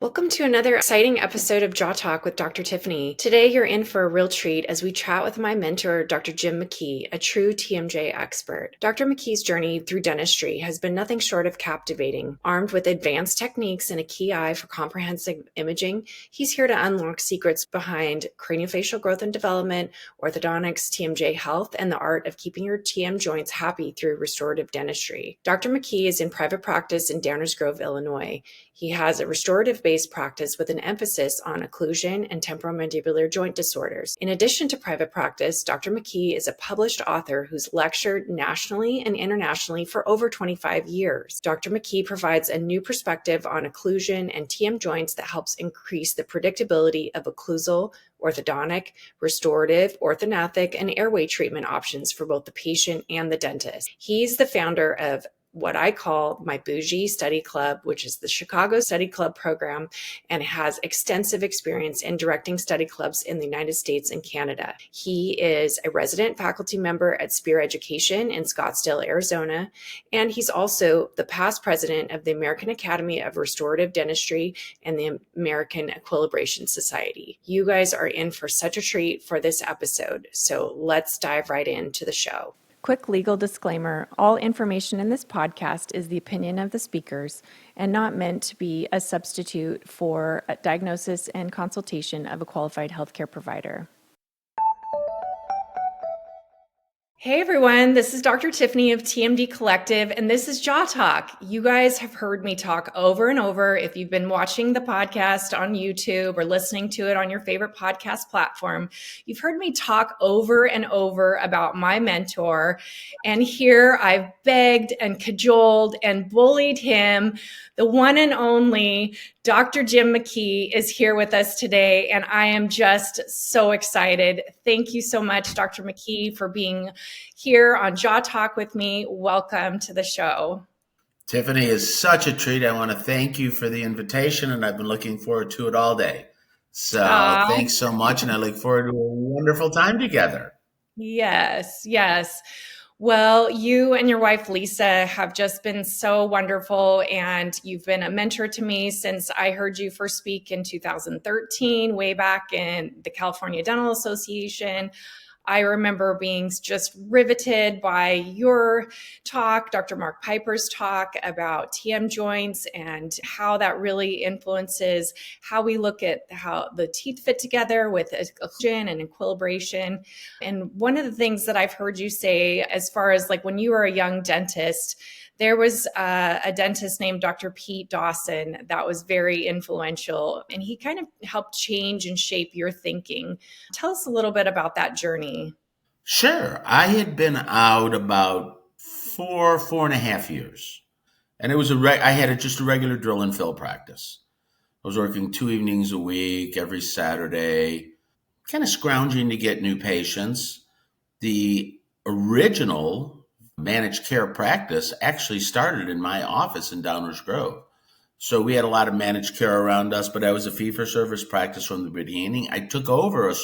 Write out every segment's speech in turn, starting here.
Welcome to another exciting episode of Jaw Talk with Dr. Tiffany. Today, you're in for a real treat as we chat with my mentor, Dr. Jim McKee, a true TMJ expert. Dr. McKee's journey through dentistry has been nothing short of captivating. Armed with advanced techniques and a key eye for comprehensive imaging, he's here to unlock secrets behind craniofacial growth and development, orthodontics, TMJ Health, and the art of keeping your TM joints happy through restorative dentistry. Dr. McKee is in private practice in Downers Grove, Illinois. He has a restorative-based practice with an emphasis on occlusion and temporomandibular joint disorders. In addition to private practice, Dr. McKee is a published author who's lectured nationally and internationally for over 25 years. Dr. McKee provides a new perspective on occlusion and TM joints that helps increase the predictability of occlusal, orthodontic, restorative, orthodontic, and airway treatment options for both the patient and the dentist. He's the founder of what I call my bougie study club, which is the Chicago Study Club program, and has extensive experience in directing study clubs in the United States and Canada. He is a resident faculty member at Spear Education in Scottsdale, Arizona, and he's also the past president of the American Academy of Restorative Dentistry and the American Equilibration Society. You guys are in for such a treat for this episode, so let's dive right into the show. Quick legal disclaimer. All information in this podcast is the opinion of the speakers and not meant to be a substitute for a diagnosis and consultation of a qualified healthcare provider. Hey everyone, this is Dr. Tiffany of TMD Collective, and this is Jaw Talk. You guys have heard me talk over and over. If you've been watching the podcast on YouTube or listening to it on your favorite podcast platform, you've heard me talk over and over about my mentor. And here I've begged and cajoled and bullied him. The one and only Dr. Jim McKee is here with us today, and I am just so excited. Thank you so much, Dr. McKee, for being here on Jaw Talk with me. Welcome to the show. Tiffany, is such a treat. I want to thank you for the invitation, and I've been looking forward to it all day. So thanks so much, and I look forward to a wonderful time together. Yes. Well, you and your wife, Lisa, have just been so wonderful, and you've been a mentor to me since I heard you first speak in 2013, way back in the California Dental Association. I remember being just riveted by your talk, Dr. Mark Piper's talk about TM joints and how that really influences how we look at how the teeth fit together with occlusion and equilibration. And one of the things that I've heard you say, as far as like when you were a young dentist, there was a dentist named Dr. Pete Dawson that was very influential, and he kind of helped change and shape your thinking. Tell us a little bit about that journey. Sure. I had been out about 4.5 years, and it was I had just a regular drill and fill practice. I was working 2 evenings a week, every Saturday, kind of scrounging to get new patients. The original managed care practice actually started in my office in Downers Grove. So we had a lot of managed care around us, but I was a fee-for-service practice from the beginning. I took over a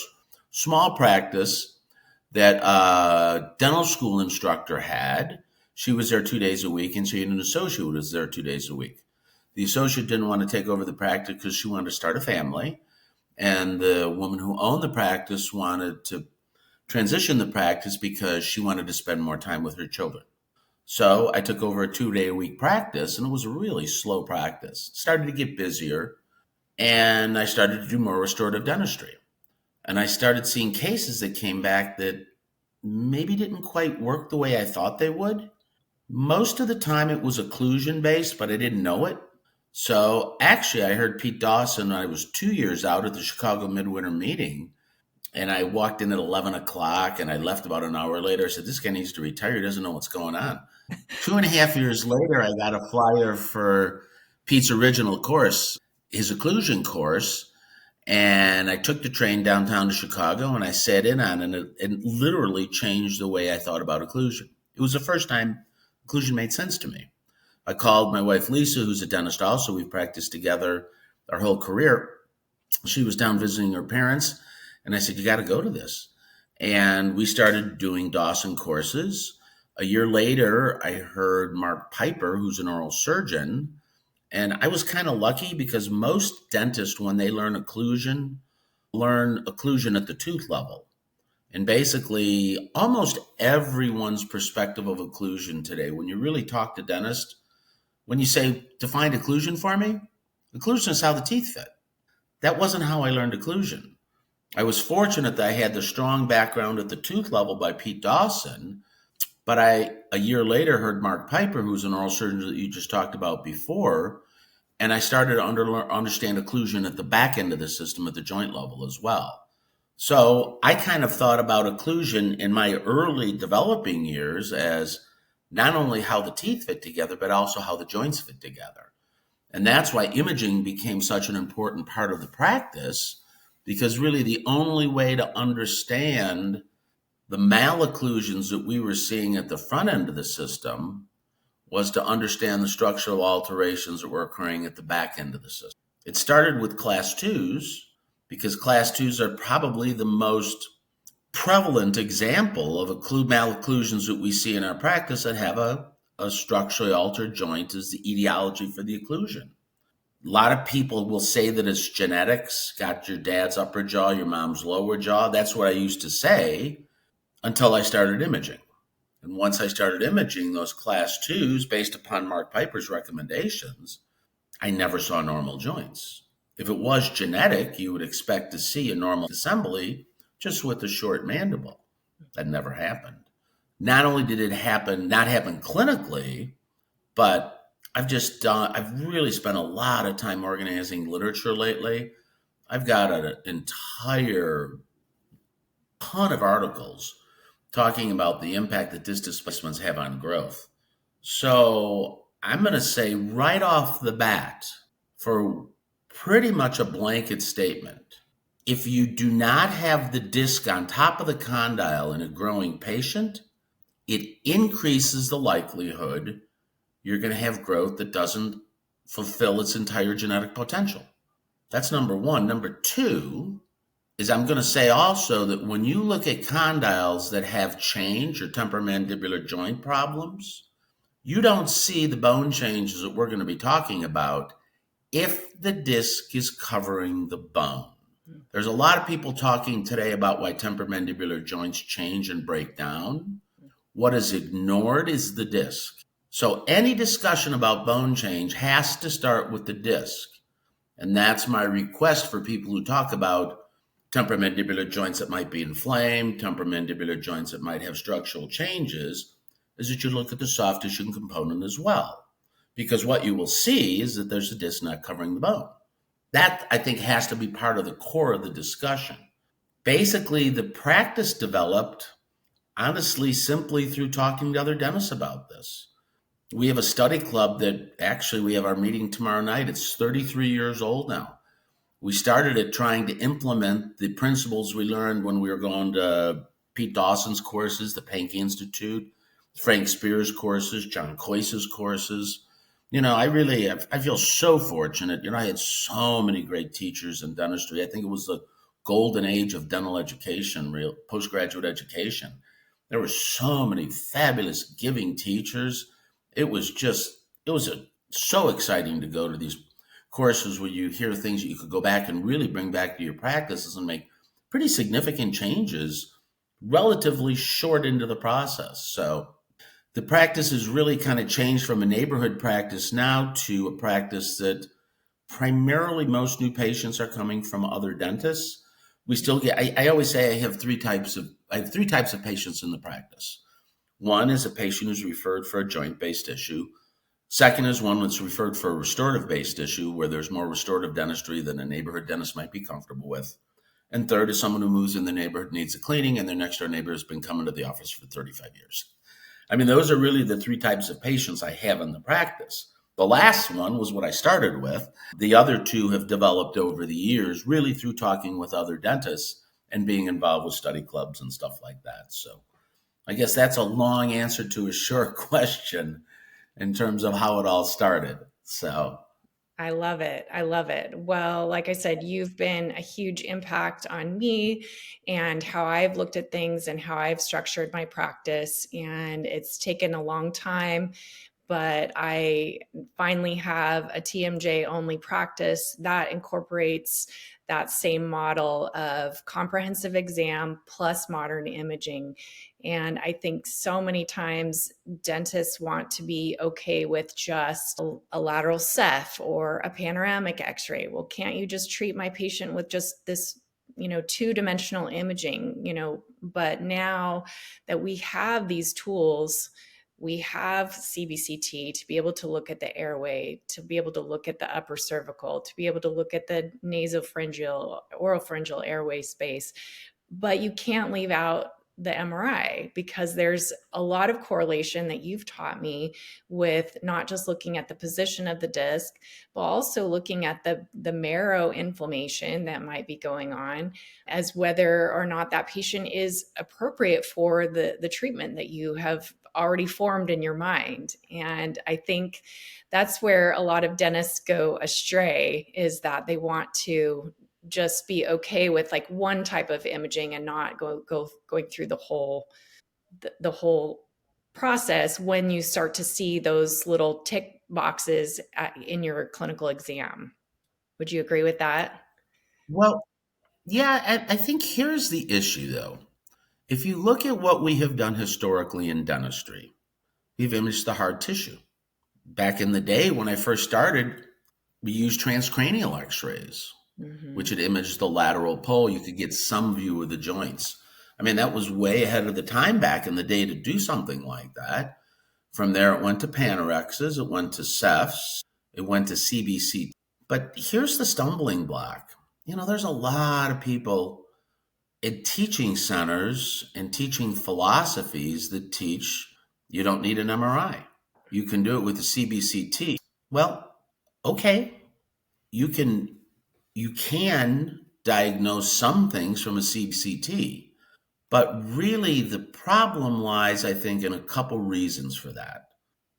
small practice that a dental school instructor had. She was there 2 days a week, and she had an associate who was there 2 days a week. The associate didn't want to take over the practice because she wanted to start a family, and the woman who owned the practice wanted to transition the practice because she wanted to spend more time with her children. So I took over a 2-day-a-week practice, and it was a really slow practice. It started to get busier, and I started to do more restorative dentistry. And I started seeing cases that came back that maybe didn't quite work the way I thought they would. Most of the time it was occlusion based, but I didn't know it. So actually I heard Pete Dawson when I was 2 years out at the Chicago Midwinter meeting. And I walked in at 11 o'clock and I left about an hour later. I said, this guy needs to retire. He doesn't know what's going on. 2.5 years later, I got a flyer for Pete's original course, his occlusion course. And I took the train downtown to Chicago and I sat in on it, and it literally changed the way I thought about occlusion. It was the first time occlusion made sense to me. I called my wife, Lisa, who's a dentist also. We've practiced together our whole career. She was down visiting her parents. And I said, you got to go to this. And we started doing Dawson courses. A year later, I heard Mark Piper, who's an oral surgeon, And I was kind of lucky because most dentists, when they learn occlusion at the tooth level. And basically, almost everyone's perspective of occlusion today, when you really talk to dentists, when you say, define occlusion for me, occlusion is how the teeth fit. That wasn't how I learned occlusion. I was fortunate that I had the strong background at the tooth level by Pete Dawson, but a year later, heard Mark Piper, who's an oral surgeon that you just talked about before, and I started to understand occlusion at the back end of the system at the joint level as well. So I kind of thought about occlusion in my early developing years as not only how the teeth fit together, but also how the joints fit together. And that's why imaging became such an important part of the practice, because really the only way to understand the malocclusions that we were seeing at the front end of the system was to understand the structural alterations that were occurring at the back end of the system. It started with class twos, because class twos are probably the most prevalent example of malocclusions that we see in our practice that have a structurally altered joint as the etiology for the occlusion. A lot of people will say that it's genetics, got your dad's upper jaw, your mom's lower jaw. That's what I used to say until I started imaging. And once I started imaging those class twos based upon Mark Piper's recommendations, I never saw normal joints. If it was genetic, you would expect to see a normal assembly just with a short mandible. That never happened. Not only did it not happen clinically, but I've really spent a lot of time organizing literature lately. I've got an entire ton of articles talking about the impact that disc displacements have on growth. So I'm going to say right off the bat, for pretty much a blanket statement, if you do not have the disc on top of the condyle in a growing patient, it increases the likelihood you're going to have growth that doesn't fulfill its entire genetic potential. That's number one. Number two is I'm going to say also that when you look at condyles that have change or temporomandibular joint problems, you don't see the bone changes that we're going to be talking about if the disc is covering the bone. There's a lot of people talking today about why temporomandibular joints change and break down. What is ignored is the disc. So any discussion about bone change has to start with the disc. And that's my request for people who talk about temporomandibular joints that might be inflamed, temporomandibular joints that might have structural changes, is that you look at the soft tissue component as well. Because what you will see is that there's a disc not covering the bone. That, I think, has to be part of the core of the discussion. Basically, the practice developed, honestly, simply through talking to other dentists about this. We have a study club that actually we have our meeting tomorrow night. It's 33 years old now. We started it trying to implement the principles we learned when we were going to Pete Dawson's courses, the Pankey Institute, Frank Spear's courses, John Coyce's courses. I feel so fortunate. I had so many great teachers in dentistry. I think it was the golden age of dental education, real postgraduate education. There were so many fabulous giving teachers. It was so exciting to go to these courses where you hear things that you could go back and really bring back to your practices and make pretty significant changes relatively short into the process. So the practice has really kind of changed from a neighborhood practice now to a practice that primarily most new patients are coming from other dentists. We still get, I always say I have three types of patients in the practice. One is a patient who's referred for a joint-based issue. Second is one that's referred for a restorative-based issue where there's more restorative dentistry than a neighborhood dentist might be comfortable with. And third is someone who moves in the neighborhood, needs a cleaning, and their next door neighbor has been coming to the office for 35 years. I mean, those are really the three types of patients I have in the practice. The last one was what I started with. The other two have developed over the years, really through talking with other dentists and being involved with study clubs and stuff like that. So I guess that's a long answer to a short question in terms of how it all started. So I love it. I love it. Well, like I said, you've been a huge impact on me and how I've looked at things and how I've structured my practice. And it's taken a long time, but I finally have a TMJ only practice that incorporates that same model of comprehensive exam plus modern imaging. And I think so many times dentists want to be okay with just a lateral ceph or a panoramic x-ray. Well, can't you just treat my patient with just this, two-dimensional imaging, but now that we have these tools, we have CBCT to be able to look at the airway, to be able to look at the upper cervical, to be able to look at the nasopharyngeal, oropharyngeal airway space. But you can't leave out the MRI because there's a lot of correlation that you've taught me with not just looking at the position of the disc, but also looking at the marrow inflammation that might be going on, as whether or not that patient is appropriate for the treatment that you have already formed in your mind. And I think that's where a lot of dentists go astray, is that they want to just be okay with like one type of imaging and not going through the whole process when you start to see those little tick boxes in your clinical exam. Would you agree with that? Well, yeah, I think here's the issue though. If you look at what we have done historically in dentistry, we've imaged the hard tissue. Back in the day when I first started, we used transcranial x-rays, Mm-hmm. which had imaged the lateral pole. You could get some view of the joints. I mean, that was way ahead of the time back in the day to do something like that. From there, it went to Panorexes, it went to Cephs, it went to CBC. But here's the stumbling block. There's a lot of people in teaching centers and teaching philosophies that teach you don't need an MRI. You can do it with a CBCT. Well, okay, you can diagnose some things from a CBCT, but really the problem lies, I think, in a couple reasons for that.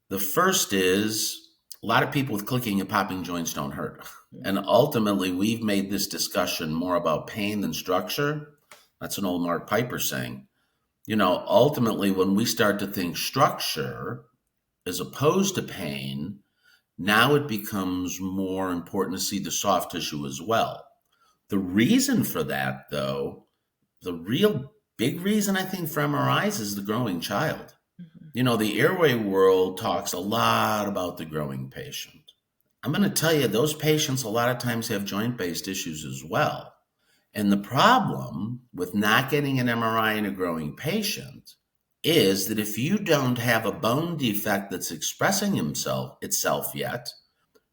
The first is a lot of people with clicking and popping joints don't hurt. And ultimately, we've made this discussion more about pain than structure. That's an old Mark Piper saying. Ultimately, when we start to think structure as opposed to pain, now it becomes more important to see the soft tissue as well. The reason for that, though, the real big reason I think for MRIs is the growing child. The airway world talks a lot about the growing patient. I'm going to tell you, those patients a lot of times have joint based issues as well. And the problem with not getting an MRI in a growing patient is that if you don't have a bone defect that's expressing itself yet,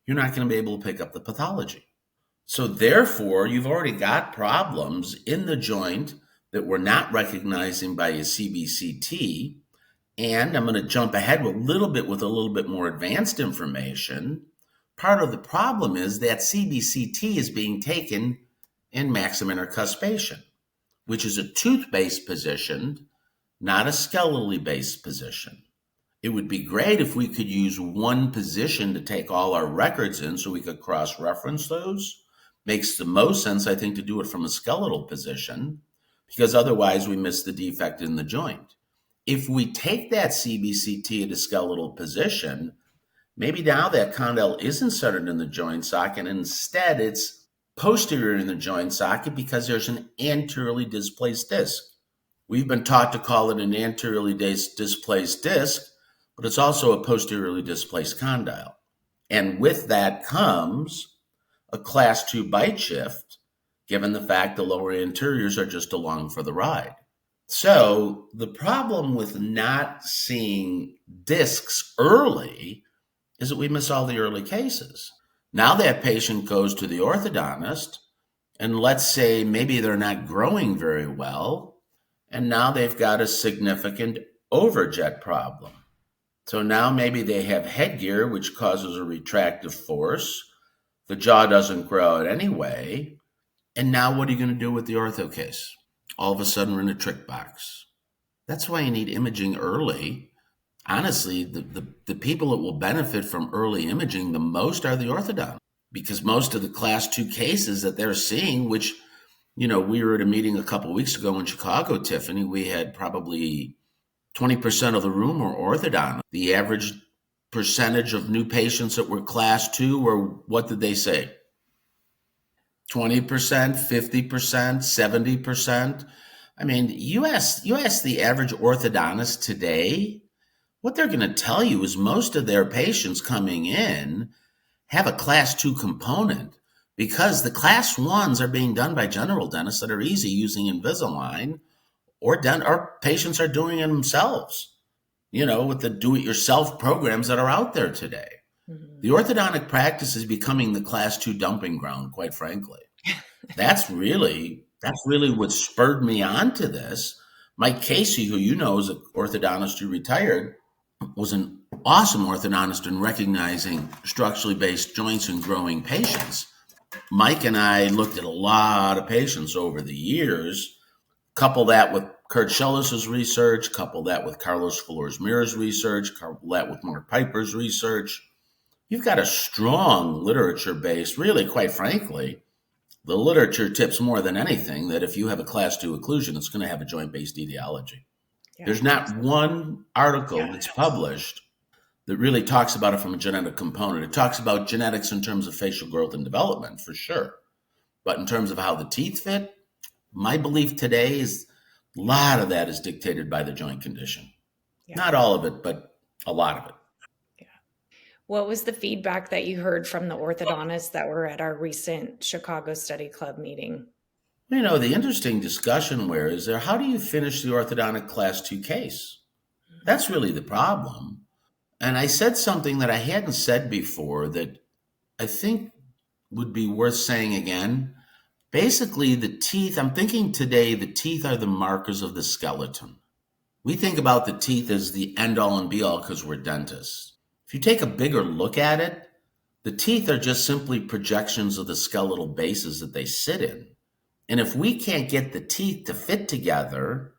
you're not going to be able to pick up the pathology. So therefore, you've already got problems in the joint that we're not recognizing by a CBCT. And I'm going to jump ahead with a little bit more advanced information. Part of the problem is that CBCT is being taken in maximum intercuspation, which is a tooth-based position, not a skeletally based position. It would be great if we could use one position to take all our records in so we could cross-reference those. Makes the most sense, I think, to do it from a skeletal position, because otherwise we miss the defect in the joint. If we take that CBCT at a skeletal position, maybe now that condyle isn't centered in the joint socket, and instead it's posterior in the joint socket because there's an anteriorly displaced disc. We've been taught to call it an anteriorly displaced disc, but it's also a posteriorly displaced condyle. And with that comes a class 2 bite shift, given the fact the lower anteriors are just along for the ride. So the problem with not seeing discs early is that we miss all the early cases. Now that patient goes to the orthodontist, and let's say maybe they're not growing very well, and now they've got a significant overjet problem. So now maybe they have headgear, which causes a retractive force. The jaw doesn't grow out anyway. And now what are you going to do with the ortho case? All of a sudden, we're in a trick box. That's why you need imaging early. Honestly, the people that will benefit from early imaging the most are the orthodontists, because most of the class 2 cases that they're seeing, which, we were at a meeting a couple of weeks ago in Chicago, Tiffany, we had probably 20% of the room were orthodontists. The average percentage of new patients that were class 2, or what did they say? 20%, 50%, 70%. I mean, you ask the average orthodontist today, what they're going to tell you is most of their patients coming in have a class 2 component, because the class 1s are being done by general dentists that are easy using Invisalign, or patients are doing it themselves, with the do-it-yourself programs that are out there today. Mm-hmm. The orthodontic practice is becoming the class 2 dumping ground, quite frankly. That's really what spurred me on to this. Mike Casey, who is an orthodontist who retired, was an awesome orthodontist in recognizing structurally based joints and growing patients. Mike and I looked at a lot of patients over the years. Couple that with Kurt Schellis's research, couple that with Carlos Flores-Mira's research, couple that with Mark Piper's research. You've got a strong literature base. Really, quite frankly, the literature tips more than anything that if you have a class 2 occlusion, it's going to have a joint-based etiology. Yeah, There's not one article that's published that really talks about it from a genetic component. It talks about genetics in terms of facial growth and development, for sure. But in terms of how the teeth fit, my belief today is a lot of that is dictated by the joint condition. Yeah. Not all of it, but a lot of it. Yeah. What was the feedback that you heard from the orthodontists that were at our recent Chicago Study Club meeting? The interesting discussion is there, how do you finish the orthodontic class 2 case? That's really the problem. And I said something that I hadn't said before that I think would be worth saying again. Basically, the teeth, I'm thinking today, the teeth are the markers of the skeleton. We think about the teeth as the end all and be all because we're dentists. If you take a bigger look at it, the teeth are just simply projections of the skeletal bases that they sit in. And if we can't get the teeth to fit together,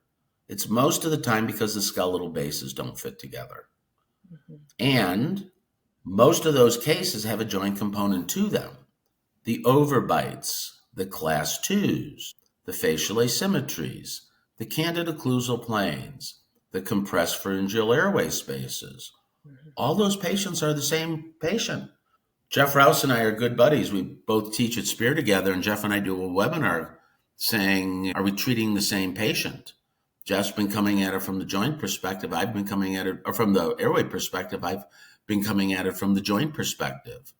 it's most of the time because the skeletal bases don't fit together. Mm-hmm. And most of those cases have a joint component to them. The overbites, the class 2s, the facial asymmetries, the candid occlusal planes, the compressed pharyngeal airway spaces. Mm-hmm. All those patients are the same patient. Jeff Rouse and I are good buddies. We both teach at Spear together, and Jeff and I do a webinar saying, are we treating the same patient? Jeff's been coming at it from the joint perspective. I've been coming at it from the airway perspective. I've been coming at it from the joint perspective.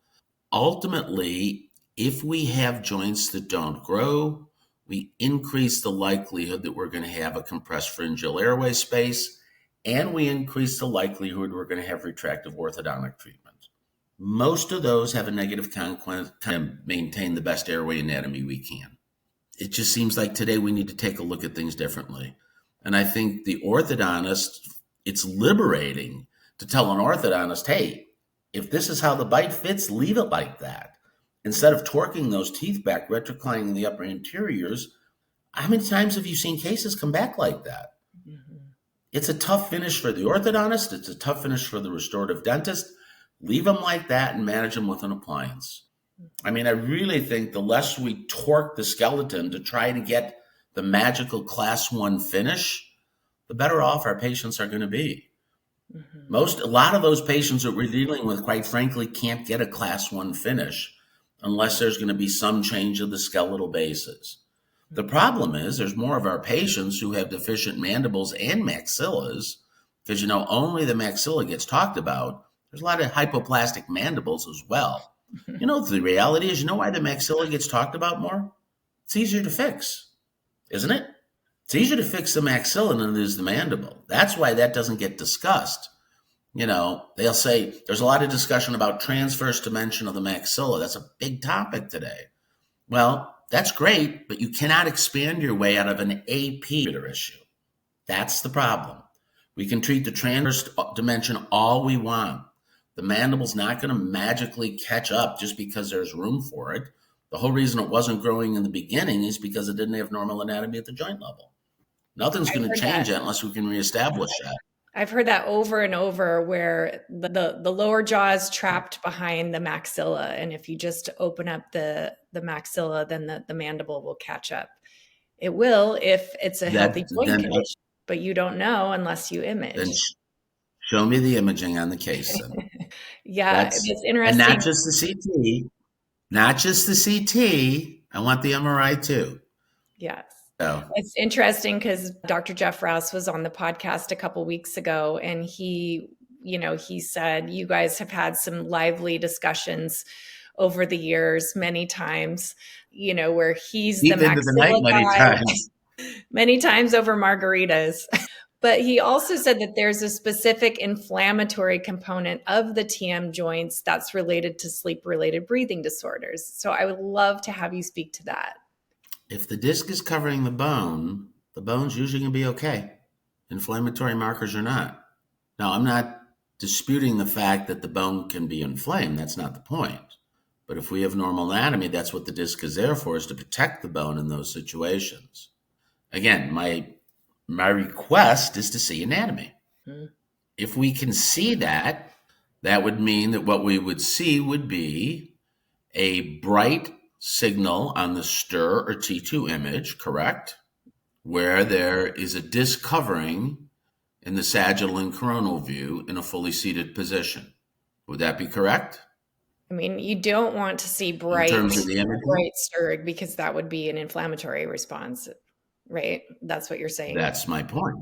Ultimately, if we have joints that don't grow, we increase the likelihood that we're going to have a compressed pharyngeal airway space, and we increase the likelihood we're going to have retractive orthodontic treatment. Most of those have a negative consequence to maintain the best airway anatomy we can. It just seems like today we need to take a look at things differently. And I think the orthodontist, it's liberating to tell an orthodontist, hey, if this is how the bite fits, leave it like that. Instead of torquing those teeth back, retroclining the upper anteriors, how many times have you seen cases come back like that? Mm-hmm. It's a tough finish for the orthodontist. It's a tough finish for the restorative dentist. Leave them like that and manage them with an appliance. I mean, I really think the less we torque the skeleton to try to get the magical class 1 finish, the better off our patients are going to be. Mm-hmm. A lot of those patients that we're dealing with, quite frankly, can't get a class 1 finish unless there's going to be some change of the skeletal bases. The problem is there's more of our patients who have deficient mandibles and maxillas, because, only the maxilla gets talked about. There's a lot of hypoplastic mandibles as well. The reality is, why the maxilla gets talked about more? It's easier to fix, isn't it? It's easier to fix the maxilla than it is the mandible. That's why that doesn't get discussed. They'll say there's a lot of discussion about transverse dimension of the maxilla. That's a big topic today. Well, that's great, but you cannot expand your way out of an AP issue. That's the problem. We can treat the transverse dimension all we want. The mandible's not going to magically catch up just because there's room for it. The whole reason it wasn't growing in the beginning is because it didn't have normal anatomy at the joint level. Nothing's going to change that unless we can reestablish that. I've heard that over and over, where the lower jaw is trapped behind the maxilla, and if you just open up the maxilla, then the mandible will catch up. It will if it's a healthy joint condition, but you don't know unless you image. Show me the imaging on the case, and Yeah, that's it's and not interesting. just the CT, not just the CT. I want the MRI too. Yes. So It's interesting because Dr. Jeff Rouse was on the podcast a couple weeks ago, and he said you guys have had some lively discussions over the years, many times, where he's the deep into the night maxilla many guy, times. many times over margaritas. But he also said that there's a specific inflammatory component of the TM joints that's related to sleep related breathing disorders. So I would love to have you speak to that. If the disc is covering the bone's usually going to be okay, inflammatory markers or not. Now, I'm not disputing the fact that the bone can be inflamed. That's not the point. But if we have normal anatomy, that's what the disc is there for, is to protect the bone in those situations. Again, my request is to see anatomy. Mm. If we can see that, that would mean that what we would see would be a bright signal on the STIR or T2 image, correct? Where there is a disc covering in the sagittal and coronal view in a fully seated position. Would that be correct I mean, you don't want to see in bright, terms of the imaging? bright stirred because that would be an inflammatory response, right? That's what you're saying. That's my point.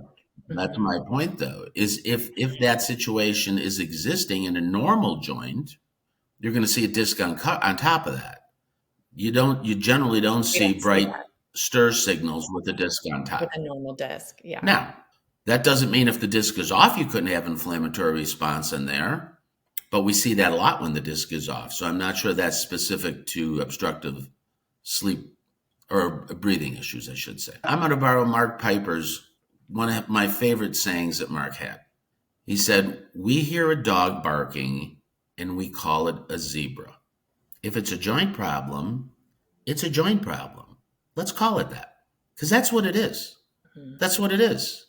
That's Hmm. my point, though, is if that situation is existing in a normal joint, you're going to see a disc on top of that. You generally don't We see don't see bright that stir signals with a disc on with top. a normal disc. Yeah. Now, that doesn't mean if the disc is off, you couldn't have inflammatory response in there, but we see that a lot when the disc is off. So I'm not sure that's specific to obstructive sleep or breathing issues, I should say. I'm going to borrow Mark Piper's one of my favorite sayings that Mark had. He said, "We hear a dog barking and we call it a zebra. If it's a joint problem, it's a joint problem. Let's call it that because that's what it is. Mhm. That's what it is."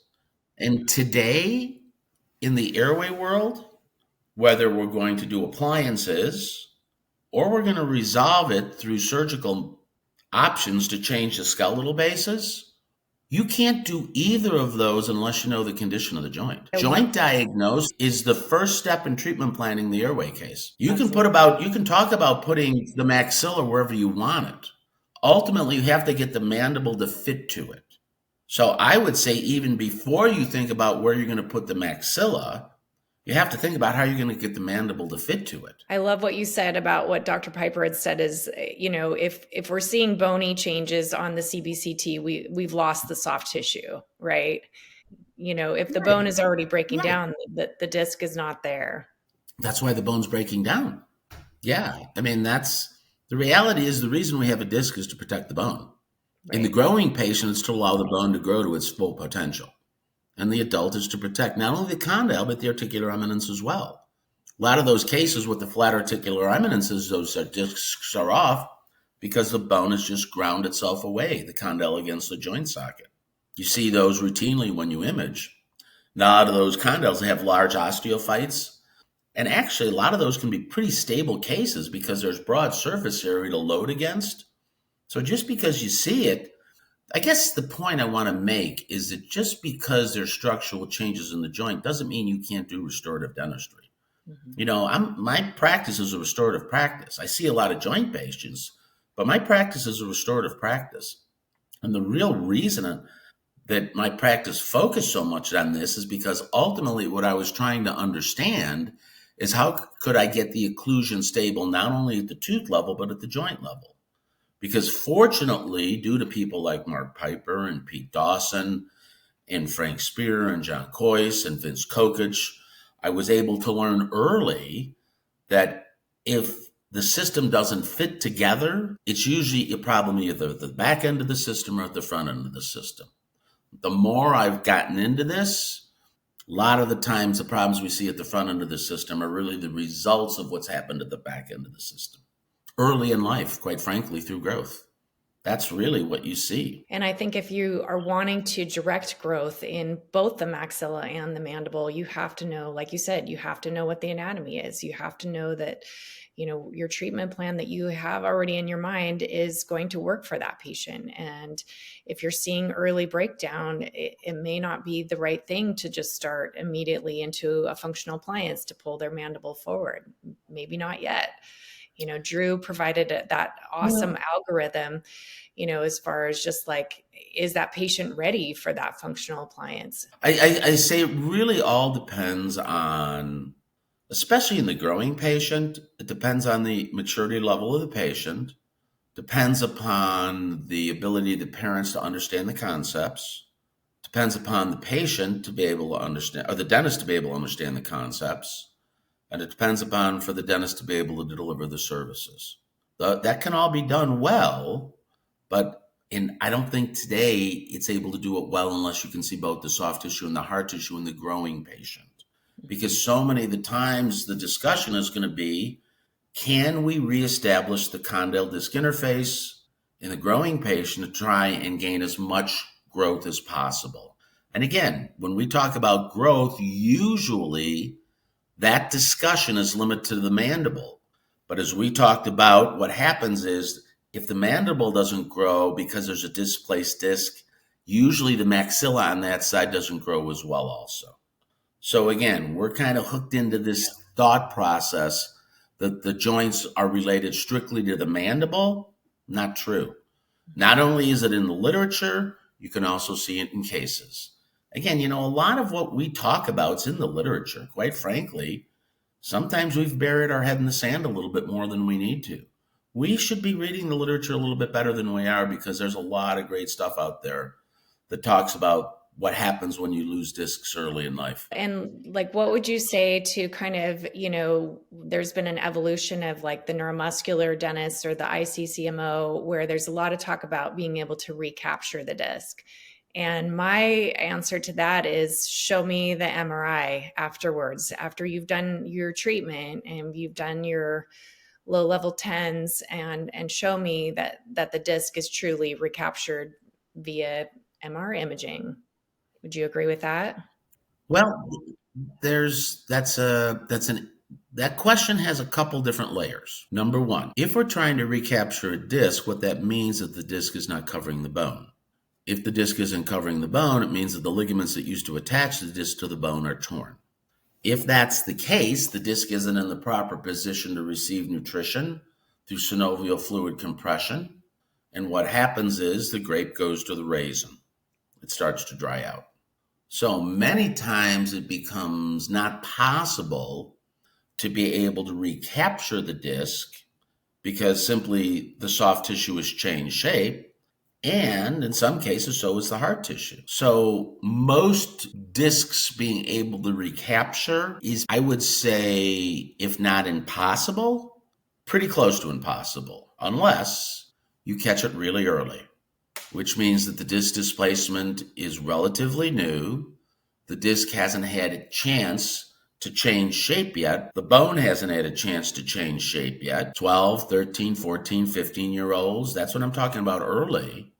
And today, in the airway world, whether we're going to do appliances or we're going to resolve it through surgical options to change the skeletal basis, you can't do either of those unless you know the condition of the joint. I love Joint diagnosis is the first step in treatment planning the airway case. absolutely. You can talk about putting the maxilla wherever you want it. Ultimately, you have to get the mandible to fit to it. So I would say even before you think about where you're going to put the maxilla, you have to think about how you're going to get the mandible to fit to it. I love what you said about what Dr. Piper had said is, if we're seeing bony changes on the CBCT, we've lost the soft tissue, right? If the Right. bone is already breaking Right. down, the disc is not there. That's why the bone's breaking down. Yeah. I mean, that's the reality is the reason we have a disc is to protect the bone. In the Right. growing patient, it's to allow the bone to grow to its full potential. And the adult is to protect not only the condyle, but the articular eminence as well. A lot of those cases with the flat articular eminences, those discs are off because the bone has just ground itself away, the condyle against the joint socket. You see those routinely when you image. Now, a lot of those condyles have large osteophytes. And actually, a lot of those can be pretty stable cases because there's broad surface area to load against. So just because you see it, I guess the point I want to make is that just because there's structural changes in the joint doesn't mean you can't do restorative dentistry. Mhm. My practice is a restorative practice. I see a lot of joint patients, but my practice is a restorative practice. And the real reason that my practice focused so much on this is because ultimately what I was trying to understand is how could I get the occlusion stable not only at the tooth level, but at the joint level. Because fortunately, due to people like Mark Piper and Pete Dawson and Frank Spear and John Coyce and Vince Kokich, I was able to learn early that if the system doesn't fit together, it's usually a problem either at the back end of the system or at the front end of the system. The more I've gotten into this, a lot of the times the problems we see at the front end of the system are really the results of what's happened at the back end of the system. Early in life, quite frankly, through growth. That's really what you see. And I think if you are wanting to direct growth in both the maxilla and the mandible, you have to know, like you said, you have to know what the anatomy is. You have to know that, your treatment plan that you have already in your mind is going to work for that patient. And if you're seeing early breakdown, it may not be the right thing to just start immediately into a functional appliance to pull their mandible forward. Maybe not yet. Drew provided that awesome algorithm, as far as just like, is that patient ready for that functional appliance? I say it really all depends on, especially in the growing patient, it depends on the maturity level of the patient, depends upon the ability of the parents to understand the concepts, depends upon the patient to be able to understand, or the dentist to be able to understand the concepts, and it depends upon for the dentist to be able to deliver the services. That can all be done well, but I don't think today it's able to do it well unless you can see both the soft tissue and the hard tissue in the growing patient. Because so many of the times the discussion is going to be, can we reestablish the condyle disc interface in the growing patient to try and gain as much growth as possible? And again, when we talk about growth, usually that discussion is limited to the mandible. But as we talked about, what happens is if the mandible doesn't grow because there's a displaced disc, usually the maxilla on that side doesn't grow as well also. So again, we're kind of hooked into this thought process that the joints are related strictly to the mandible. Not true. Not only is it in the literature, you can also see it in cases. Again, a lot of what we talk about is in the literature. Quite frankly, sometimes we've buried our head in the sand a little bit more than we need to. We should be reading the literature a little bit better than we are, because there's a lot of great stuff out there that talks about what happens when you lose discs early in life. And like, what would you say to kind of, there's been an evolution of like the neuromuscular dentist or the ICCMO, where there's a lot of talk about being able to recapture the disc. And my answer to that is, show me the MRI afterwards, after you've done your treatment and you've done your low level tens, and show me that the disc is truly recaptured via MR imaging. Would you agree with that? Well, that question has a couple different layers. Number one, if we're trying to recapture a disc, what that means is that the disc is not covering the bone. If the disc isn't covering the bone, it means that the ligaments that used to attach the disc to the bone are torn. If that's the case, the disc isn't in the proper position to receive nutrition through synovial fluid compression. And what happens is the grape goes to the raisin. It starts to dry out. So many times it becomes not possible to be able to recapture the disc because simply the soft tissue has changed shape. And in some cases, so is the hard tissue. So most discs being able to recapture is, I would say, if not impossible, pretty close to impossible, unless you catch it really early, which means that the disc displacement is relatively new. The disc hasn't had a chance to change shape yet. The bone hasn't had a chance to change shape yet. 12, 13, 14, 15-year-olds, that's what I'm talking about early.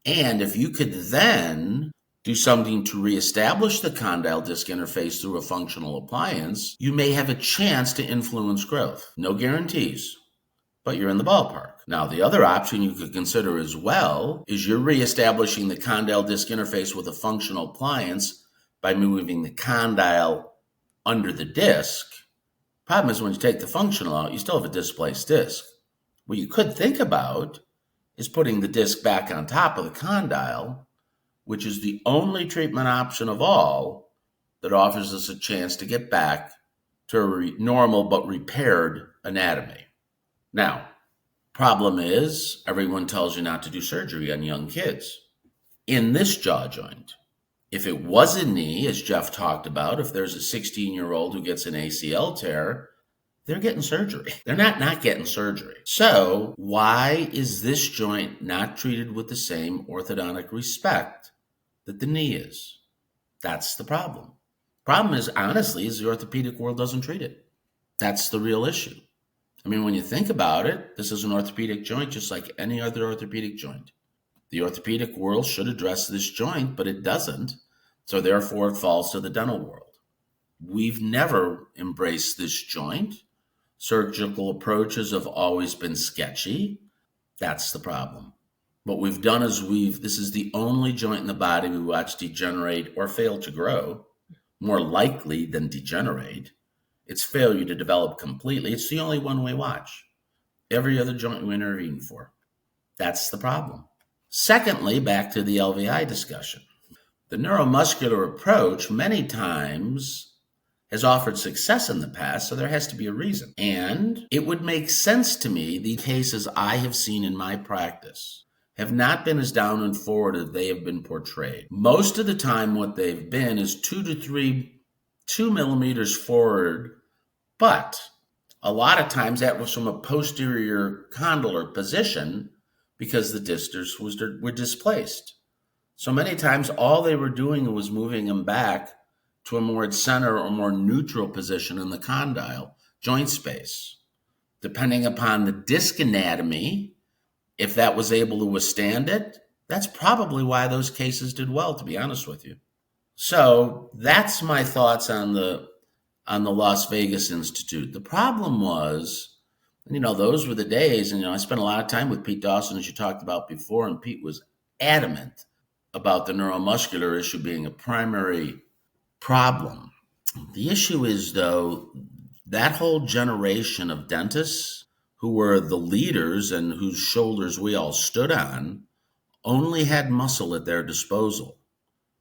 And if you could then do something to reestablish the condyle disc interface through a functional appliance, you may have a chance to influence growth. No guarantees, but you're in the ballpark. Now, the other option you could consider as well is you're reestablishing the condyle disc interface with a functional appliance by moving the condyle under the disc. Problem is, when you take the functional out, you still have a displaced disc. What you could think about is putting the disc back on top of the condyle, which is the only treatment option of all that offers us a chance to get back to a normal but repaired anatomy. Now, problem is, everyone tells you not to do surgery on young kids. In this jaw joint, if it was a knee, as Jeff talked about, if there's a 16-year-old who gets an ACL tear, they're getting surgery. They're not getting surgery. So why is this joint not treated with the same orthodontic respect that the knee is? That's the problem. Problem is, honestly, is the orthopedic world doesn't treat it. That's the real issue. I mean, when you think about it, this is an orthopedic joint just like any other orthopedic joint. The orthopedic world should address this joint, but it doesn't. So therefore, it falls to the dental world. We've never embraced this joint. Surgical approaches have always been sketchy. That's the problem. What we've done is this is the only joint in the body we watch degenerate or fail to grow, more likely than degenerate. It's failure to develop completely. It's the only one we watch. Every other joint we intervene for. That's the problem. Secondly, back to the LVI discussion. The neuromuscular approach many times has offered success in the past, so there has to be a reason. And it would make sense to me, the cases I have seen in my practice have not been as down and forward as they have been portrayed. Most of the time, what they've been is 2 millimeters forward, but a lot of times that was from a posterior condylar position because the distals were displaced. So many times all they were doing was moving them back to a more center or more neutral position in the condyle joint space. Depending upon the disc anatomy, if that was able to withstand it, that's probably why those cases did well, to be honest with you. So that's my thoughts on the Las Vegas Institute. The problem was, those were the days, and I spent a lot of time with Pete Dawson, as you talked about before, and Pete was adamant about the neuromuscular issue being a primary problem. The issue is, though, that whole generation of dentists who were the leaders and whose shoulders we all stood on only had muscle at their disposal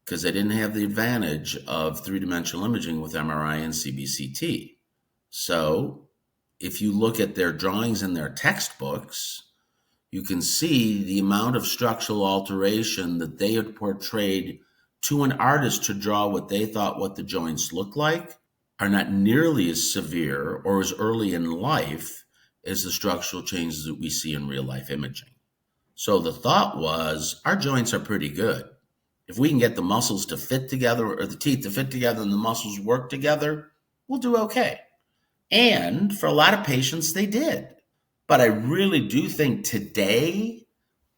because they didn't have the advantage of three-dimensional imaging with MRI and CBCT. So if you look at their drawings in their textbooks, you can see the amount of structural alteration that they had portrayed to an artist to draw what they thought what the joints look like are not nearly as severe or as early in life as the structural changes that we see in real life imaging. So the thought was, our joints are pretty good. If we can get the muscles to fit together or the teeth to fit together and the muscles work together, we'll do okay. And for a lot of patients, they did. But I really do think today,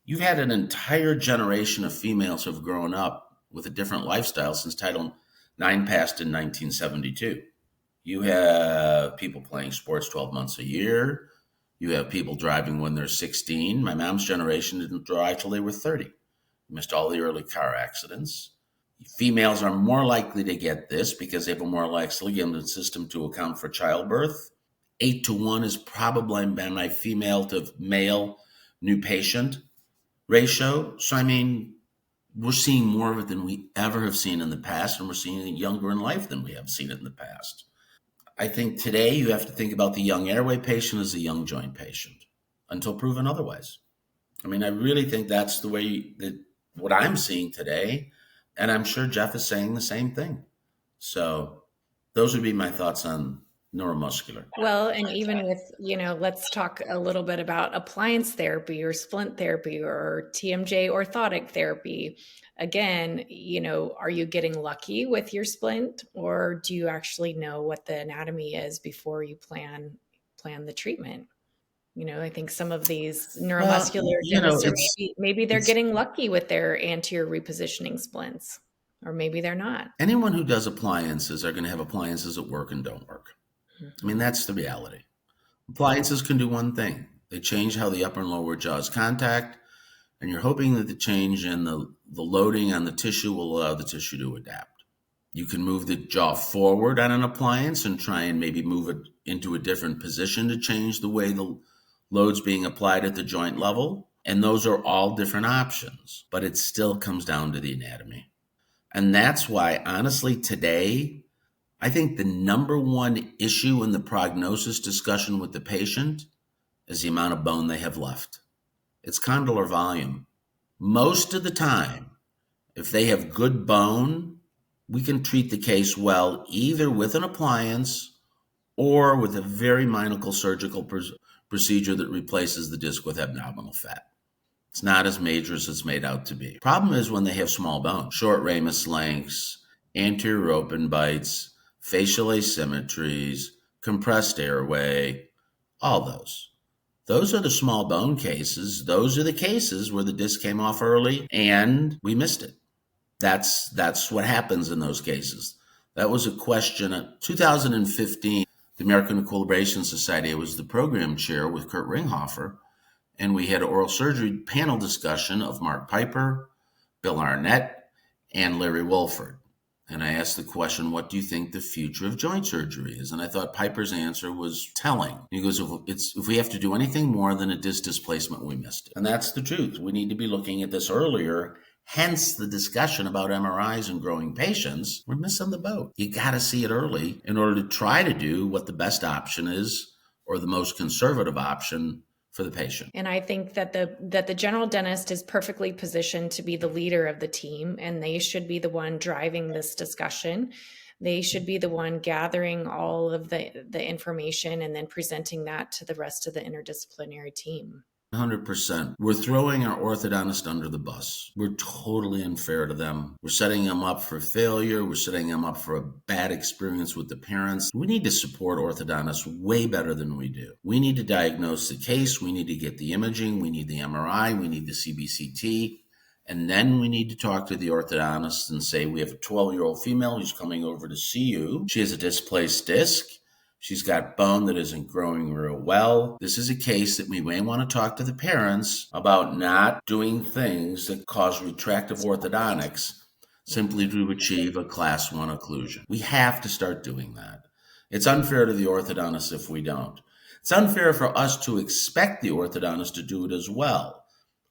you've had an entire generation of females who have grown up with a different lifestyle since Title IX passed in 1972. You have people playing sports 12 months a year. You have people driving when they're 16. My mom's generation didn't drive till they were 30. Missed all the early car accidents. Females are more likely to get this because they have a more likely immune system to account for childbirth. 8-to-1 is probably my female to male new patient ratio. So, we're seeing more of it than we ever have seen in the past, and we're seeing it younger in life than we have seen it in the past. I think today you have to think about the young airway patient as a young joint patient until proven otherwise. I really think that's the way that what I'm seeing today, and I'm sure Jeff is saying the same thing. So those would be my thoughts on neuromuscular. Well, and even with, let's talk a little bit about appliance therapy or splint therapy or TMJ orthotic therapy. Again, are you getting lucky with your splint, or do you actually know what the anatomy is before you plan the treatment? I think some of these neuromuscular dentists, maybe they're getting lucky with their anterior repositioning splints, or maybe they're not. Anyone who does appliances are going to have appliances that work and don't work. That's the reality. Appliances can do one thing. They change how the upper and lower jaws contact, and you're hoping that the change in the loading on the tissue will allow the tissue to adapt. You can move the jaw forward on an appliance and try and maybe move it into a different position to change the way the load's being applied at the joint level. And those are all different options, but it still comes down to the anatomy. And that's why, honestly, today, I think the number one issue in the prognosis discussion with the patient is the amount of bone they have left. It's condylar volume. Most of the time, if they have good bone, we can treat the case well, either with an appliance or with a very minor surgical procedure that replaces the disc with abdominal fat. It's not as major as it's made out to be. Problem is when they have small bone, short ramus lengths, anterior open bites, facial asymmetries, compressed airway, all those. Those are the small bone cases. Those are the cases where the disc came off early and we missed it. That's what happens in those cases. That was a question in 2015. the American Equilibration Society. I was the program chair with Kurt Ringhofer, and we had an oral surgery panel discussion of Mark Piper, Bill Arnett, and Larry Wolford. And I asked the question, what do you think the future of joint surgery is? And I thought Piper's answer was telling. He goes, if we have to do anything more than a disc displacement, we missed it. And that's the truth. We need to be looking at this earlier. Hence the discussion about MRIs and growing patients. We're missing the boat. You got to see it early in order to try to do what the best option is, or the most conservative option for the patient. And I think that the general dentist is perfectly positioned to be the leader of the team, and they should be the one driving this discussion. They should be the one gathering all of the information and then presenting that to the rest of the interdisciplinary team. 100%. We're throwing our orthodontist under the bus. We're totally unfair to them. We're setting them up for failure. We're setting them up for a bad experience with the parents. We need to support orthodontists way better than we do. We need to diagnose the case. We need to get the imaging. We need the MRI. We need the CBCT. And then we need to talk to the orthodontist and say, we have a 12-year-old female who's coming over to see you. She has a displaced disc. She's got bone that isn't growing real well. This is a case that we may want to talk to the parents about not doing things that cause retractive orthodontics simply to achieve a class 1 occlusion. We have to start doing that. It's unfair to the orthodontist if we don't. It's unfair for us to expect the orthodontist to do it as well.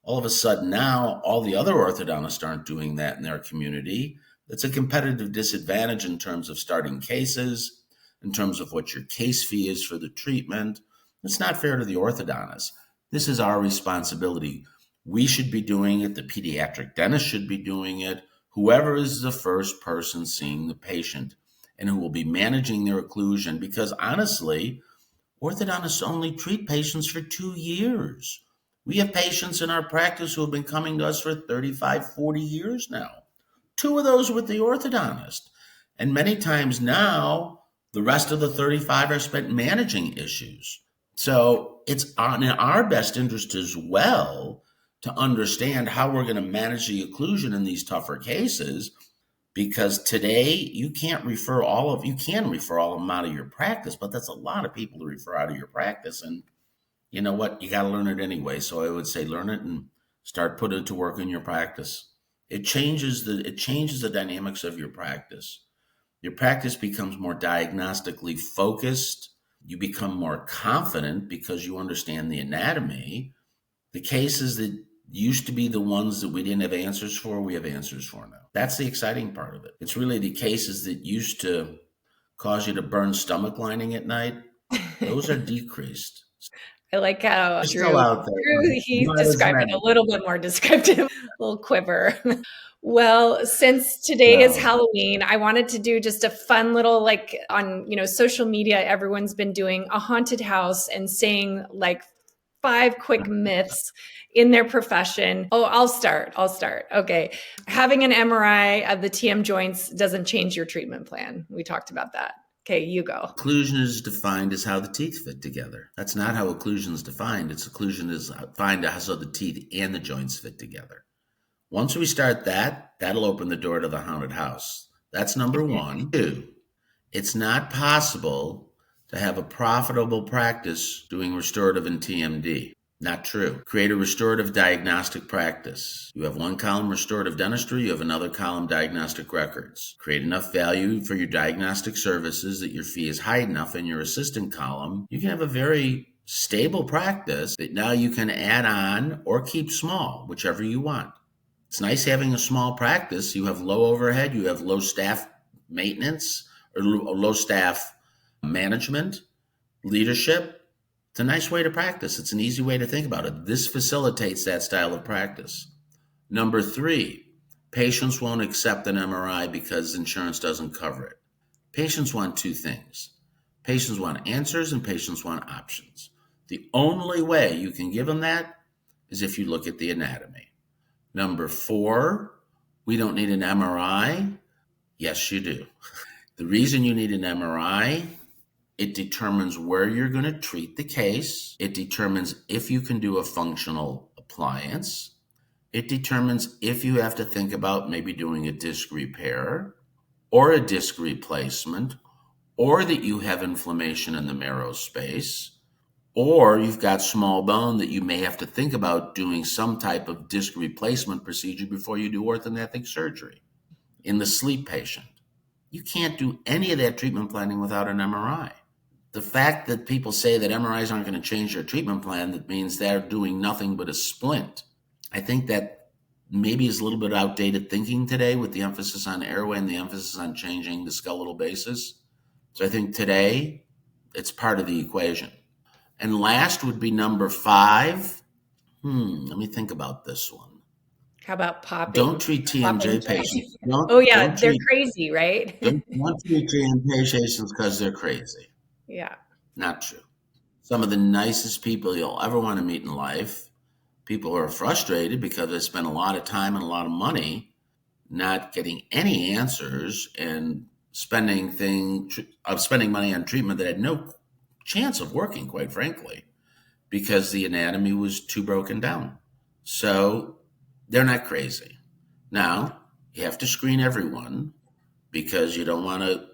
All of a sudden now, all the other orthodontists aren't doing that in their community. It's a competitive disadvantage in terms of starting cases, in terms of what your case fee is for the treatment. It's not fair to the orthodontist. This is our responsibility. We should be doing it. The pediatric dentist should be doing it. Whoever is the first person seeing the patient and who will be managing their occlusion, because honestly, orthodontists only treat patients for 2 years. We have patients in our practice who have been coming to us for 35, 40 years now. 2 of those with the orthodontist. And many times now, the rest of the 35 are spent managing issues. So it's in our best interest as well to understand how we're going to manage the occlusion in these tougher cases, because today you can refer all of them out of your practice, but that's a lot of people to refer out of your practice. And you know what? You got to learn it anyway. So I would say learn it and start putting it to work in your practice. It changes the dynamics of your practice. Your practice becomes more diagnostically focused. You become more confident because you understand the anatomy. The cases that used to be the ones that we didn't have answers for, we have answers for now. That's the exciting part of it. It's really the cases that used to cause you to burn stomach lining at night. Those are decreased. I like how They're still out there. He's described it a little bit more descriptive, a little quiver. Well, since today is Halloween, I wanted to do just a fun little, like on, social media, everyone's been doing a haunted house and saying like 5 quick myths in their profession. Oh, I'll start. Okay. Having an MRI of the TM joints doesn't change your treatment plan. We talked about that. Okay, you go. Occlusion is defined as how the teeth fit together. That's not how occlusion is defined. Occlusion is defined as how the teeth and the joints fit together. Once we start that'll open the door to the haunted house. That's number 1. 2, it's not possible to have a profitable practice doing restorative and TMD. Not true. Create a restorative diagnostic practice. You have 1 column restorative dentistry, you have another column diagnostic records. Create enough value for your diagnostic services that your fee is high enough in your assistant column. You can have a very stable practice that now you can add on or keep small, whichever you want. It's nice having a small practice. You have low overhead, you have low staff maintenance or low staff management, leadership. It's a nice way to practice. It's an easy way to think about it. This facilitates that style of practice. Number 3, patients won't accept an MRI because insurance doesn't cover it. Patients want 2 things. Patients want answers and patients want options. The only way you can give them that is if you look at the anatomy. Number 4, we don't need an MRI. Yes, you do. The reason you need an MRI, it determines where you're going to treat the case. It determines if you can do a functional appliance. It determines if you have to think about maybe doing a disc repair or a disc replacement or that you have inflammation in the marrow space, or you've got small bone that you may have to think about doing some type of disc replacement procedure before you do orthodontic surgery. In the sleep patient, you can't do any of that treatment planning without an MRI. The fact that people say that MRIs aren't going to change their treatment plan, that means they're doing nothing but a splint. I think that maybe is a little bit outdated thinking today with the emphasis on airway and the emphasis on changing the skeletal basis. So I think today it's part of the equation. And last would be number 5. Let me think about this one. How about popping? Don't treat TMJ patients. Oh yeah, they're crazy, right? Don't treat TMJ patients because they're crazy. Yeah. Not true. Some of the nicest people you'll ever want to meet in life, people who are frustrated because they spend a lot of time and a lot of money not getting any answers and spending money on treatment that had no chance of working, quite frankly, because the anatomy was too broken down. So they're not crazy. Now, you have to screen everyone because you don't want to,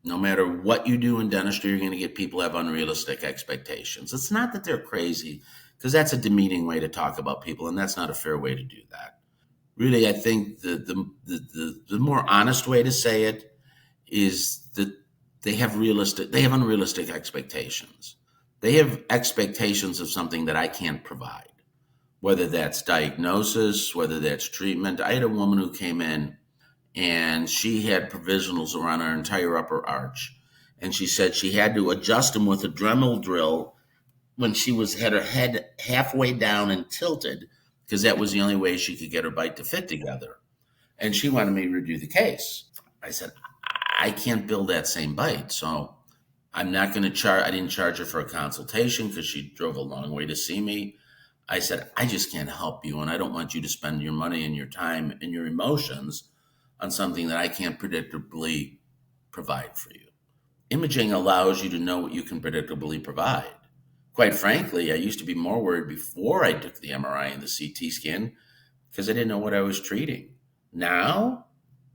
no matter what you do in dentistry, you're going to get people who have unrealistic expectations. It's not that they're crazy, because that's a demeaning way to talk about people, and that's not a fair way to do that. Really, I think the more honest way to say it is that they have unrealistic expectations. They have expectations of something that I can't provide, whether that's diagnosis, whether that's treatment. I had a woman who came in and she had provisionals around her entire upper arch. And she said she had to adjust them with a Dremel drill when she had her head halfway down and tilted, because that was the only way she could get her bite to fit together. And she wanted me to review the case. I said, I can't build that same bite. So I'm not going to charge. I didn't charge her for a consultation because she drove a long way to see me. I said, I just can't help you. And I don't want you to spend your money and your time and your emotions on something that I can't predictably provide for you. Imaging allows you to know what you can predictably provide. Quite frankly, I used to be more worried before I took the MRI and the CT scan because I didn't know what I was treating. Now,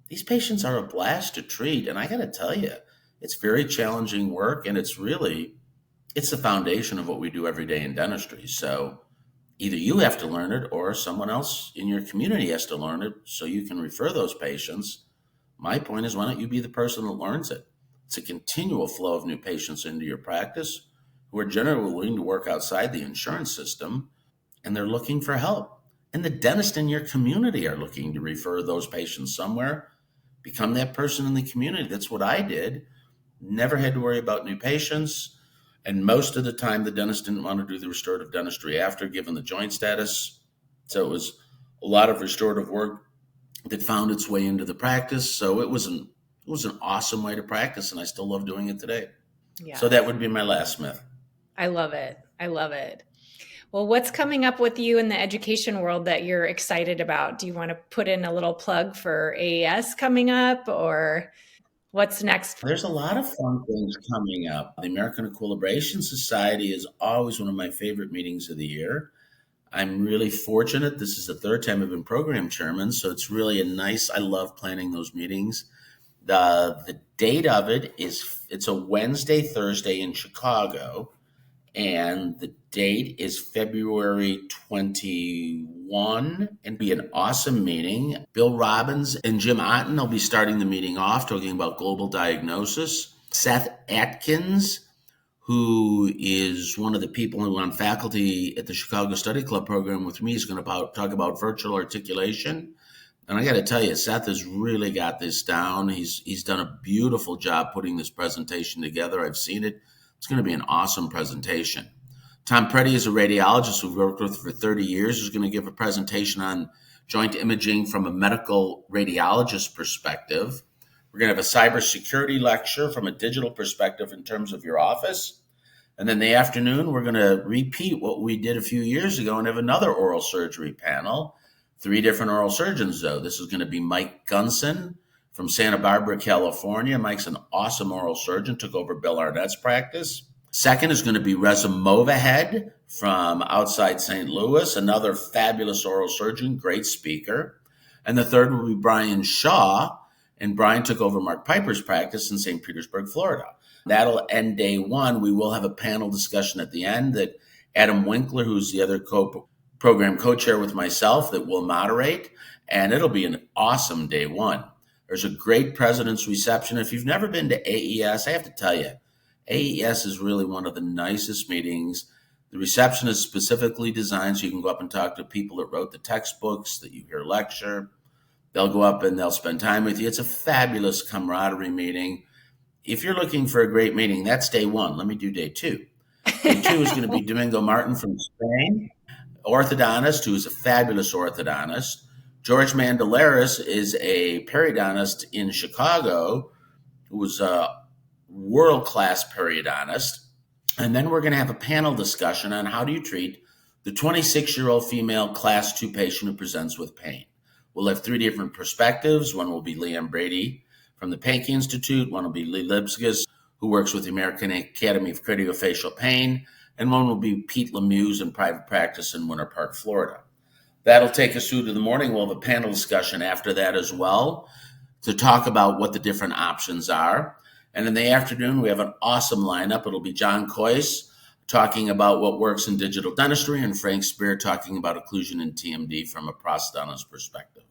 these patients are a blast to treat. And I got to tell you, it's very challenging work, and it's the foundation of what we do every day in dentistry. So either you have to learn it or someone else in your community has to learn it so you can refer those patients. My point is, why don't you be the person that learns it? It's a continual flow of new patients into your practice who are generally willing to work outside the insurance system, and they're looking for help. And the dentists in your community are looking to refer those patients somewhere. Become that person in the community. That's what I did. Never had to worry about new patients. And most of the time, the dentist didn't want to do the restorative dentistry after, given the joint status. So it was a lot of restorative work that found its way into the practice. So it was an awesome way to practice, and I still love doing it today. Yeah. So that would be my last myth. I love it. I love it. Well, what's coming up with you in the education world that you're excited about? Do you want to put in a little plug for AES coming up, or what's next? There's a lot of fun things coming up. The American Equilibration Society is always one of my favorite meetings of the year. I'm really fortunate. This is the 3rd time I've been program chairman, so it's really I love planning those meetings. The date of it's a Wednesday, Thursday in Chicago, and the date is February 21, and be an awesome meeting. Bill Robbins and Jim Otten will be starting the meeting off talking about global diagnosis. Seth Atkins, who is one of the people who on faculty at the Chicago Study Club program with me, is going to talk about virtual articulation. And I got to tell you, Seth has really got this down. He's done a beautiful job putting this presentation together. I've seen it. It's going to be an awesome presentation. Tom Preddy is a radiologist we've worked with for 30 years, who's going to give a presentation on joint imaging from a medical radiologist perspective. We're going to have a cybersecurity lecture from a digital perspective in terms of your office. And then the afternoon, we're going to repeat what we did a few years ago and have another oral surgery panel. 3 different oral surgeons, though. This is going to be Mike Gunson from Santa Barbara, California. Mike's an awesome oral surgeon, took over Bill Arnett's practice. Second is going to be Reza Movahed from outside St. Louis, another fabulous oral surgeon, great speaker. And the third will be Brian Shaw, and Brian took over Mark Piper's practice in St. Petersburg, Florida. That'll end day one. We will have a panel discussion at the end that Adam Winkler, who's the other program co-chair with myself, that will moderate, and it'll be an awesome day one. There's a great president's reception. If you've never been to AES, I have to tell you, AES is really one of the nicest meetings. The reception is specifically designed so you can go up and talk to people that wrote the textbooks, that you hear lecture. They'll go up and they'll spend time with you. It's a fabulous camaraderie meeting. If you're looking for a great meeting, that's day one. Let me do day two. Day two is going to be Domingo Martin from Spain, orthodontist who is a fabulous orthodontist. George Mandelaris is a periodontist in Chicago who was a world-class periodontist. And then we're going to have a panel discussion on how do you treat the 26-year-old female class 2 patient who presents with pain. We'll have 3 different perspectives. One will be Leanne Brady from the Pankey Institute. One will be Lee Lipskus, who works with the American Academy of Craniofacial Pain. And one will be Pete Lemieux in private practice in Winter Park, Florida. That'll take us through to the morning. We'll have a panel discussion after that as well to talk about what the different options are. And in the afternoon, we have an awesome lineup. It'll be John Coyce talking about what works in digital dentistry and Frank Spear talking about occlusion and TMD from a prosthodontist perspective.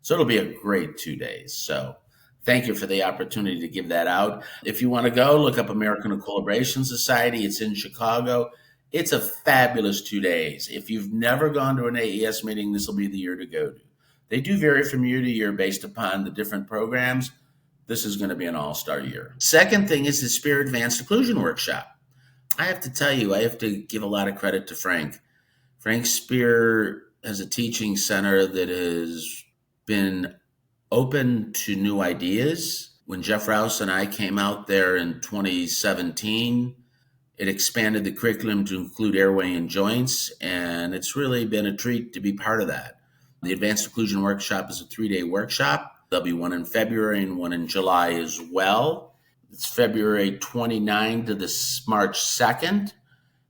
So it'll be a great 2 days. So thank you for the opportunity to give that out. If you want to go, look up American Equilibration Society. It's in Chicago. It's a fabulous 2 days. If you've never gone to an AES meeting, this will be the year to go to. They do vary from year to year based upon the different programs. This is going to be an all-star year. Second thing is the Spear Advanced Occlusion Workshop. I have to tell you, I have to give a lot of credit to Frank. Frank Spear has a teaching center that has been open to new ideas. When Jeff Rouse and I came out there in 2017, it expanded the curriculum to include airway and joints, and it's really been a treat to be part of that. The Advanced Occlusion Workshop is a 3-day workshop. There'll be one in February and one in July as well. It's February 29 to this March 2nd,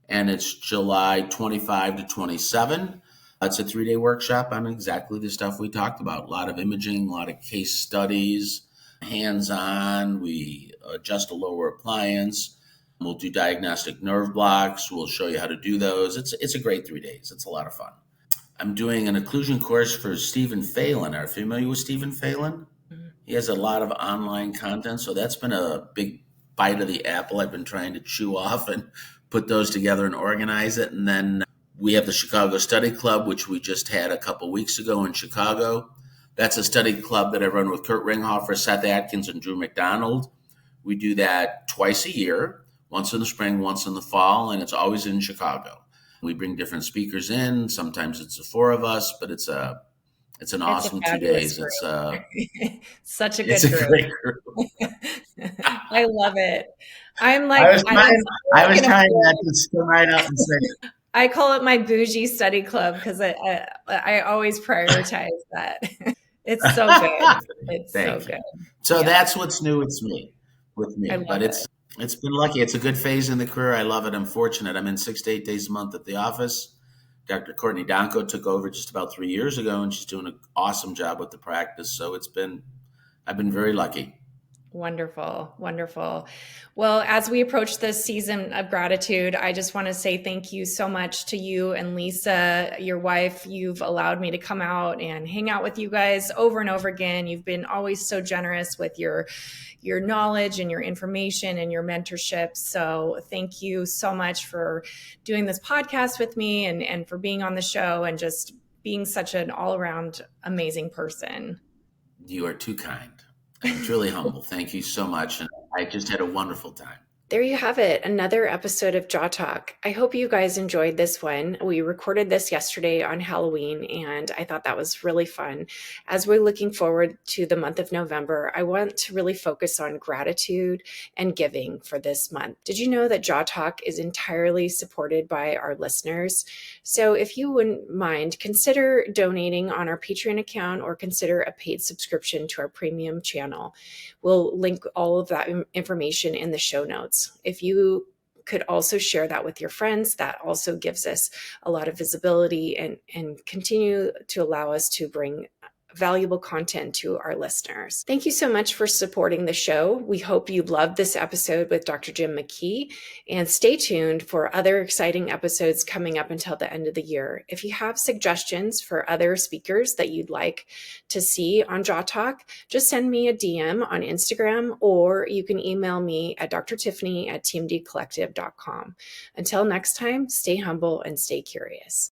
and it's July 25 to 27. It's a 3-day workshop on exactly the stuff we talked about. A lot of imaging, a lot of case studies, hands-on. We adjust a lower appliance. We'll do diagnostic nerve blocks. We'll show you how to do those. It's a great 3 days. It's a lot of fun. I'm doing an occlusion course for Stephen Phelan. Are you familiar with Stephen Phelan? Mm-hmm. He has a lot of online content, so that's been a big bite of the apple I've been trying to chew off and put those together and organize it. And then we have the Chicago Study Club, which we just had a couple weeks ago in Chicago. That's a study club that I run with Kurt Ringhofer, Seth Atkins, and Drew McDonald. We do that twice a year, once in the spring, once in the fall, and it's always in Chicago. We bring different speakers in. Sometimes it's the 4 of us, but it's an awesome 2 days. Group. It's such a good it's group. A great group. I love it. I'm like, I was trying not to come right out and say. I call it my bougie study club because I always prioritize that. It's so good. It's so good. So that's what's new with me. But it's been lucky. It's a good phase in the career. I love it. I'm fortunate. I'm in 6 to 8 days a month at the office. Dr. Courtney Donko took over just about 3 years ago, and she's doing an awesome job with the practice. So I've been very lucky. Wonderful. Wonderful. Well, as we approach this season of gratitude, I just want to say thank you so much to you and Lisa, your wife. You've allowed me to come out and hang out with you guys over and over again. You've been always so generous with your knowledge and your information and your mentorship. So thank you so much for doing this podcast with me and for being on the show and just being such an all-around amazing person. You are too kind. I'm truly humble. Thank you so much. And I just had a wonderful time. There you have it, another episode of Jaw Talk. I hope you guys enjoyed this one. We recorded this yesterday on Halloween, and I thought that was really fun. As we're looking forward to the month of November, I want to really focus on gratitude and giving for this month. Did you know that Jaw Talk is entirely supported by our listeners? So if you wouldn't mind, consider donating on our Patreon account or consider a paid subscription to our premium channel. We'll link all of that information in the show notes. If you could also share that with your friends, that also gives us a lot of visibility and continue to allow us to bring valuable content to our listeners. Thank you so much for supporting the show. We hope you loved this episode with Dr. Jim McKee, and stay tuned for other exciting episodes coming up until the end of the year. If you have suggestions for other speakers that you'd like to see on Jaw Talk, just send me a DM on Instagram, or you can email me at drtiffany@tmdcollective.com. Until next time, stay humble and stay curious.